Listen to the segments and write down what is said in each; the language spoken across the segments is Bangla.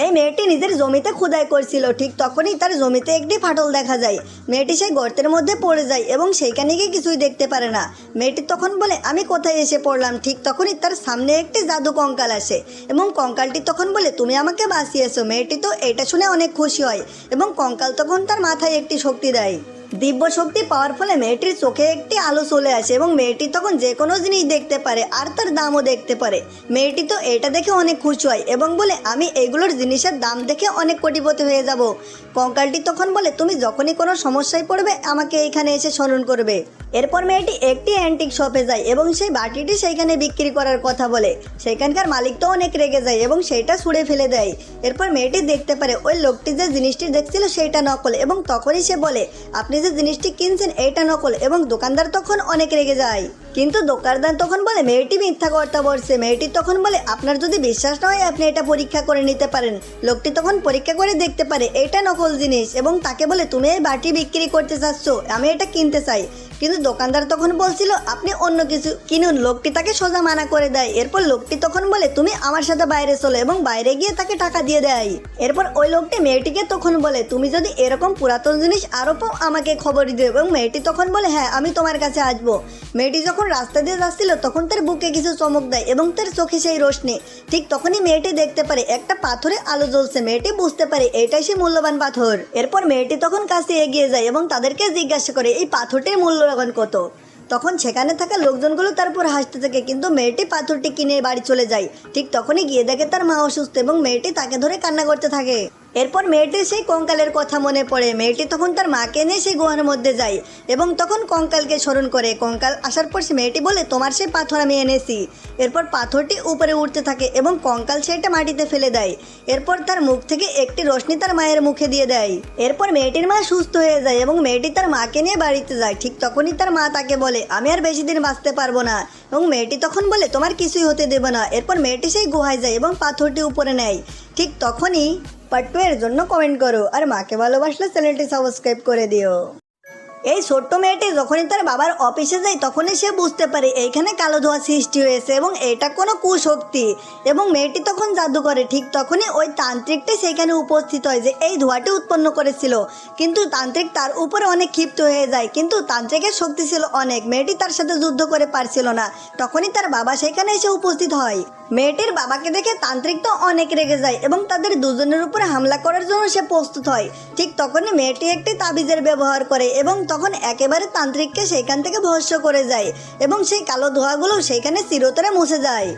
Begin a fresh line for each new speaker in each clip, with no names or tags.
এই মেয়েটি নিজের জমিতে খোদাই করছিল, ঠিক তখনই তার জমিতে একটি ফাটল দেখা যায়। মেয়েটি সেই গর্তের মধ্যে পড়ে যায় এবং সেইখানে গিয়ে কিছুই দেখতে পারে না। মেয়েটি তখন বলে আমি কোথায় এসে পড়লাম। ঠিক তখনই তার সামনে একটি জাদু কঙ্কাল আসে এবং কঙ্কালটি তখন বলে তুমি আমাকে বাঁচিয়েছো। মেয়েটি তো এটা শুনে অনেক খুশি হয় এবং কঙ্কাল তখন তার মাথায় একটি শক্তি দেয়। দিব্য শক্তি পাওয়ার ফলে মেয়েটির চোখে একটি আলো চলে আসে এবং মেয়েটি তখন যে কোনো জিনিস দেখতে পারে আর তার দামও দেখতে পারে। মেয়েটি তো এটা দেখে অনেক খুশি হয় এবং বলে আমি এইগুলোর জিনিসের দাম দেখে অনেক কোটিপতি হয়ে যাব। কঙ্কালটি তখন বলে তুমি যখনই কোনো সমস্যায় পড়বে আমাকে এখানে এসে স্মরণ করবে। এরপর মেয়েটি একটি অ্যান্টিক শপে যায় এবং সেই বাটিটি সেইখানে বিক্রি করার কথা বলে। সেখানকার মালিক তো অনেক রেগে যায় এবং সেইটা ছুঁড়ে ফেলে দেয়। এরপর মেয়েটি দেখতে পারে ওই লোকটি যে জিনিসটি দেখছিল সেইটা নকল এবং তখনই সে বলে আপনি যে জিনিসটি কিনছেন এইটা নকল এবং দোকানদার তখন অনেক রেগে যায়। কিন্তু দোকানদার তখন বলে মেয়েটি মিথ্যা কথা বলছে। মেয়েটি তখন বলে আপনার যদি বিশ্বাস না হয় আপনি এটা পরীক্ষা করে নিতে পারেন। লোকটি তখন পরীক্ষা করে দেখতে পারে এটা নকল জিনিস এবং তাকে বলে তুমি এই বাটি বিক্রি করতে চাচ্ছ, আমি এটা কিনতে চাই। কিন্তু দোকানদার তখন বলছিল আপনি অন্য কিছু কিনুন। লোকটি তাকে সোজা মানা করে দেয়। এরপর লোকটি তখন বলে তুমি আমার সাথে বাইরে চলো এবং বাইরে গিয়ে তাকে টাকা দিয়ে দেয়। এরপর ওই লোকটি মেয়েটিকে তখন বলে তুমি যদি এরকম পুরাতন জিনিস আরও পাও আমাকে খবর দিও এবং মেয়েটি তখন বলে হ্যাঁ আমি তোমার কাছে আসবো। মেয়েটি যখন রাস্তা দিয়ে যাচ্ছিল তখন তার বুকে কিছু চমক দেয় এবং তার চোখে সেই রোশনি। ঠিক তখনই মেয়েটি দেখতে পারে একটা পাথরে আলো জ্বলছে। মেয়েটি বুঝতে পারে এটাই সেই মূল্যবান পাথর। এরপর মেয়েটি তখন কাছে এগিয়ে যায় এবং তাদেরকে জিজ্ঞাসা করে এই পাথরটির মূল্য এখন কত। তখন সেখানে থাকা লোকজনগুলো তার উপর হাসতে থাকে কিন্তু মেয়েটি পাথরটি কিনে বাড়ি চলে যায়। ঠিক তখনই গিয়ে দেখে তার মা অসুস্থ এবং মেয়েটি তাকে ধরে কান্না করতে থাকে। এরপর মেয়েটির সেই কঙ্কালের কথা মনে পড়ে। মেয়েটি তখন তার মাকে নিয়ে সেই গুহার মধ্যে যায় এবং তখন কঙ্কালকে স্মরণ করে। কঙ্কাল আসার পর সে মেয়েটি বলে তোমার সেই পাথর আমি এনেছি। এরপর পাথরটি উপরে উঠতে থাকে এবং কঙ্কাল সেটা মাটিতে ফেলে দেয়। এরপর তার মুখ থেকে একটি রশ্মি তার মায়ের মুখে দিয়ে দেয়। এরপর মেয়েটির মা সুস্থ হয়ে যায় এবং মেয়েটি তার মাকে নিয়ে বাড়িতে যায়। ঠিক তখনই তার মা তাকে বলে আমি আর বেশি দিন বাঁচতে পারবো না এবং মেয়েটি তখন বলে তোমার কিছুই হতে দেব না। এরপর মেয়েটি সেই গুহায় যায় এবং পাথরটি উপরে নেয়। ঠিক তখনই পার্ট 2 এর জন্য কমেন্ট করো আর মাকে ভালোবাসলে চ্যানেলটি সাবস্ক্রাইব করে দিও। এই ছোট্ট মেয়েটি যখনই তার বাবার অফিসে যায় তখনই সে বুঝতে পারে এইখানে কালো ধোঁয়া সৃষ্টি হয়েছে এবং এটা কোনো কুশক্তি এবং মেয়েটি তখন জাদু করে। ঠিক তখনই ওই তান্ত্রিকটি সেখানে উপস্থিত হয় যে এই ধোঁয়াটি উৎপন্ন করেছিল। কিন্তু তান্ত্রিক তার উপরে অনেক ক্ষিপ্ত হয়ে যায় কিন্তু তান্ত্রিকের শক্তি ছিল অনেক। মেয়েটি তার সাথে যুদ্ধ করে পারছিল না। তখনই তার বাবা সেখানে এসে উপস্থিত হয়। মেয়েটির বাবাকে দেখে তান্ত্রিক তো অনেক রেগে যায় এবং তাদের দুজনের উপরে হামলা করার জন্য সে প্রস্তুত হয়। ঠিক তখনই মেয়েটি একটি তাবিজের ব্যবহার করে এবং তখন একেবারে তান্ত্রিককে সেইখান থেকে ভস্ম করে যায় এবং সেই কালো ধোঁয়াগুলো সেইখানে চিরতরে মুছে যায়।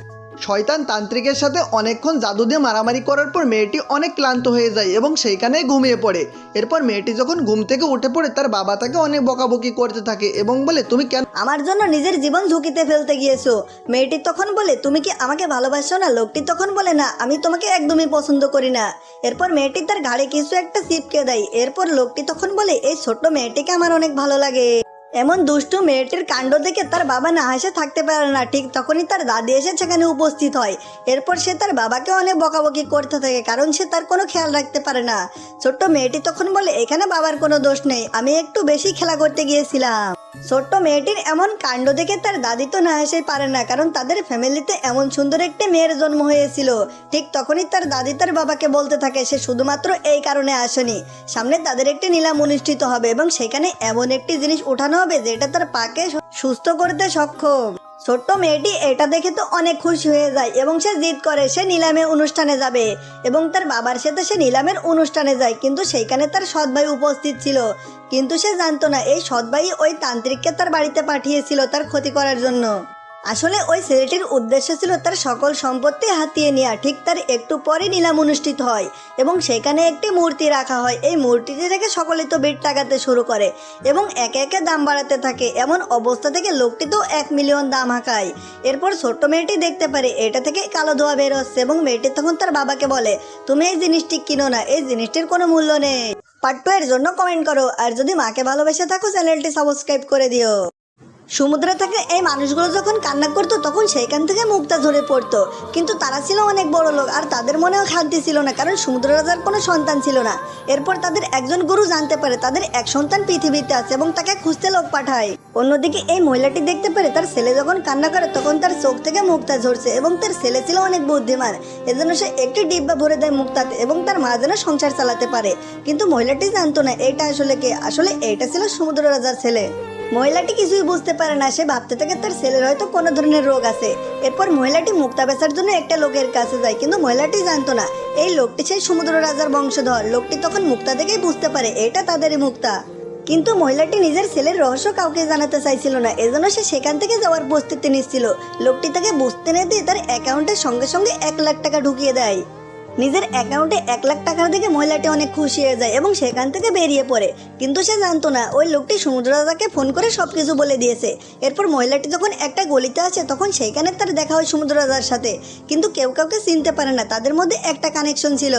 শয়তান তান্ত্রিকের সাথে অনেকক্ষণ জাদু দিয়ে মারামারি করার পর মেয়েটি অনেক ক্লান্ত হয়ে যায় এবং সেইখানেই ঘুমিয়ে পড়ে। এরপর মেয়েটি যখন ঘুম থেকে উঠে পড়ে তার বাবা তাকে অনেক বকাবকি করতে থাকে এবং বলে তুমি কেন
আমার জন্য নিজের জীবন ঝুঁকিতে ফেলতে গিয়েছো। মেয়েটি তখন বলে তুমি কি আমাকে ভালোবাসো না। লোকটি তখন বলে না আমি তোমাকে একদমই পছন্দ করি না। এরপর মেয়েটি তার ঘাড়ে কিছু একটা চিপকে দেয়। এরপর লোকটি তখন বলে এই ছোট্ট মেয়েটিকে আমার অনেক ভালো লাগে। এমন দুষ্টু মেয়েটির কাণ্ড দেখে তার বাবা না হেসে থাকতে পারে না। ঠিক তখনই তার দাদি এসে সেখানে উপস্থিত হয়। এরপর সে তার বাবাকে অনেক বকাবকি করতে থাকে কারণ সে তার কোনো খেয়াল রাখতে পারে না। ছোট্ট মেয়েটি তখন বলে এখানে বাবার কোনো দোষ নেই, আমি একটু বেশি খেলা করতে গিয়েছিলাম। ছোট্ট মেয়েটির এমন কাণ্ড দেখে তার দাদি তো না হেসেই পারে না কারণ তাদের ফ্যামিলিতে এমন সুন্দর একটি মেয়ের জন্ম হয়েছিল। ঠিক তখনই তার দাদি তার বাবাকে বলতে থাকে সে শুধুমাত্র এই কারণে আসেনি, সামনে তাদের একটি নিলাম অনুষ্ঠিত হবে এবং সেখানে এমন একটি জিনিস ওঠানো হবে যেটা তার পাকে সুস্থ করতে সক্ষম। ছোট্ট মেয়েটি এটা দেখে তো অনেক খুশি হয়ে যায় এবং সে জিদ করে সে নিলামের অনুষ্ঠানে যাবে এবং তার বাবার সাথে সে নিলামের অনুষ্ঠানে যায়। কিন্তু সেইখানে তার সৎ ভাই উপস্থিত ছিল কিন্তু সে জানতো না এই সৎ ভাই ওই তান্ত্রিককে তার বাড়িতে পাঠিয়েছিল তার ক্ষতি করার জন্য। আসলে ওই ছেলেটির উদ্দেশ্য ছিল তার সকল সম্পত্তি হাতিয়ে নেওয়া। ঠিক তার একটু পরে নিলাম অনুষ্ঠিত হয় এবং সেখানে একটি মূর্তি রাখা হয়। এই মূর্তিটি থেকে সকলে তো বেড টাকাতে শুরু করে এবং একে একে দাম বাড়াতে থাকে। এমন অবস্থা থেকে লোকটি তো 1 মিলিয়ন দাম হাঁকায়। এরপর ছোট্ট মেয়েটি দেখতে পারে এটা থেকে কালো ধোঁয়া বের হচ্ছে এবং মেয়েটি তখন তার বাবাকে বলে তুমি এই জিনিসটি কিনো না, এই জিনিসটির কোনো মূল্য নেই। পার্ট 2 এর জন্য কমেন্ট করো আর যদি মাকে ভালোবেসে থাকো চ্যানেলটি সাবস্ক্রাইব করে দিও। সমুদ্রে থাকা এই মানুষগুলো যখন কান্না করতো তখন সেইখান থেকে মুক্তা ঝরে পড়তো, কিন্তু তারা ছিল অনেক বড় লোক আর তাদের মনেও শান্তি ছিল না, কারণ সমুদ্র রাজার কোনো সন্তান ছিল না। এরপর তাদের একজন গুরু জানতে পারে তাদের এক সন্তান পৃথিবীতে আছে এবং তাকে খুঁজতে লোক পাঠায়। অন্যদিকে এই মহিলাটি দেখতে পারে তার ছেলে যখন কান্না করে তখন তার চোখ থেকে মুক্তা ঝরছে এবং তার ছেলে ছিল অনেক বুদ্ধিমান, এজন্য সে একটি ডিব্বা ভরে দেয় মুক্তাতে এবং তার মা যেন সংসার চালাতে পারে। কিন্তু মহিলাটি জানতো না এটা আসলে কে, আসলে এইটা ছিল সমুদ্র রাজার ছেলে। মহিলাটি কিছুই বুঝতে পারে না, সে ভাবতে থাকে তার ছেলের হয়তো কোনো ধরনের রোগ আছে। এরপর মহিলাটি মুক্তা বেচার জন্য একটা লোকের কাছে যায়, কিন্তু মহিলাটি জানতো না এই লোকটি সেই সমুদ্র রাজার বংশধর। লোকটি তখন মুক্তা দেখেই বুঝতে পারে এটা তাদেরই মুক্তা, কিন্তু মহিলাটি নিজের ছেলের রহস্য কাউকে জানাতে চাইছিল না, এজন্য সে সেখান থেকে যাওয়ার প্রস্তুতি নিচ্ছিল। লোকটি তাকে বুঝতে না দিয়ে তার অ্যাকাউন্টের সঙ্গে সঙ্গে 1 লাখ টাকা ঢুকিয়ে দেয়। নিজের অ্যাকাউন্টে 1 লাখ টাকার দিকে মহিলাটি অনেক খুশি হয়ে যায় এবং সেখান থেকে বেরিয়ে পড়ে, কিন্তু সে জানতো না ওই লোকটি সমুদ্র রাজাকে ফোন করে সবকিছু বলে দিয়েছে। এরপর মহিলাটি যখন একটা গলিতে আসে তখন সেইখানে তার দেখা হয় সমুদ্র রাজার সাথে, কিন্তু কেউ কাউকে চিনতে পারে না, তাদের মধ্যে একটা কানেকশন ছিল।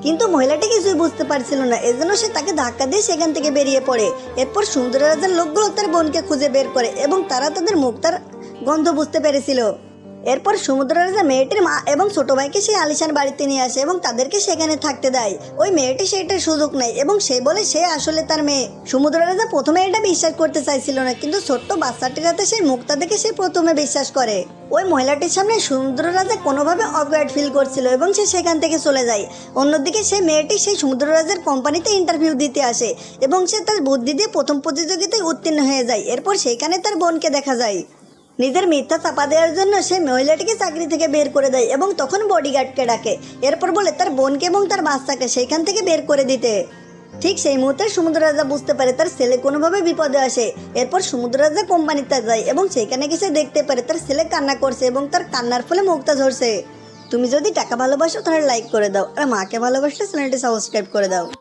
কিন্তু মহিলাটি কিছুই বুঝতে পারছিল না, এজন্য সে তাকে ধাক্কা দিয়ে সেখান থেকে বেরিয়ে পড়ে। এরপর সমুদ্র রাজার লোকগুলো তার বোনকে খুঁজে বের করে এবং তারা তাদের মুক্তার গন্ধ বুঝতে পেরেছিল। এরপর সমুদ্র রাজা মেয়েটির মা এবং ছোট ভাইকে সেই আলিশান বাড়িতে নিয়ে আসে এবং তাদেরকে সেখানে থাকতে দেয়। ওই মেয়েটি সেটার সুযোগ নেয় এবং সে বলে সে আসলে তার মেয়ে। সমুদ্র রাজা প্রথমে এটা বিশ্বাস করতে চাইছিল না, কিন্তু ছোট্ট বাচ্চাটির হাতে সেই মুক্তা দেখে সে প্রথমে বিশ্বাস করে। ওই মহিলাটির সামনে সমুদ্র রাজা কোনোভাবে অকওয়ার্ড ফিল করছিল এবং সে সেখান থেকে চলে যায়। অন্যদিকে সেই মেয়েটি সেই সমুদ্র রাজার কোম্পানিতে ইন্টারভিউ দিতে আসে এবং সে তার বুদ্ধি দিয়ে প্রথম প্রতিযোগিতায় উত্তীর্ণ হয়ে যায়। এরপর সেইখানে তার বোনকে দেখা যায়। নিজের মিথ্যা চাপা দেওয়ার জন্য সে মহিলাটিকে চাকরি থেকে বের করে দেয় এবং তখন বডিগার্ডকে ডাকে। এরপর বলে তার বোনকে এবং তার বাচ্চাকে সেইখান থেকে বের করে দিতে। ঠিক সেই মুহূর্তে সমুদ্র রাজা বুঝতে পারে তার ছেলে কোনোভাবে বিপদে আসে। এরপর সমুদ্র রাজা কোম্পানিতে যায় এবং সেইখানে গিয়ে দেখতে পারে তার ছেলে কান্না করছে এবং তার কান্নার ফলে মুক্তা ঝরছে। তুমি যদি টাকা ভালোবাসো তাহলে লাইক করে দাও, আর মাকে ভালোবাসলে চ্যানেলটি সাবস্ক্রাইব করে দাও।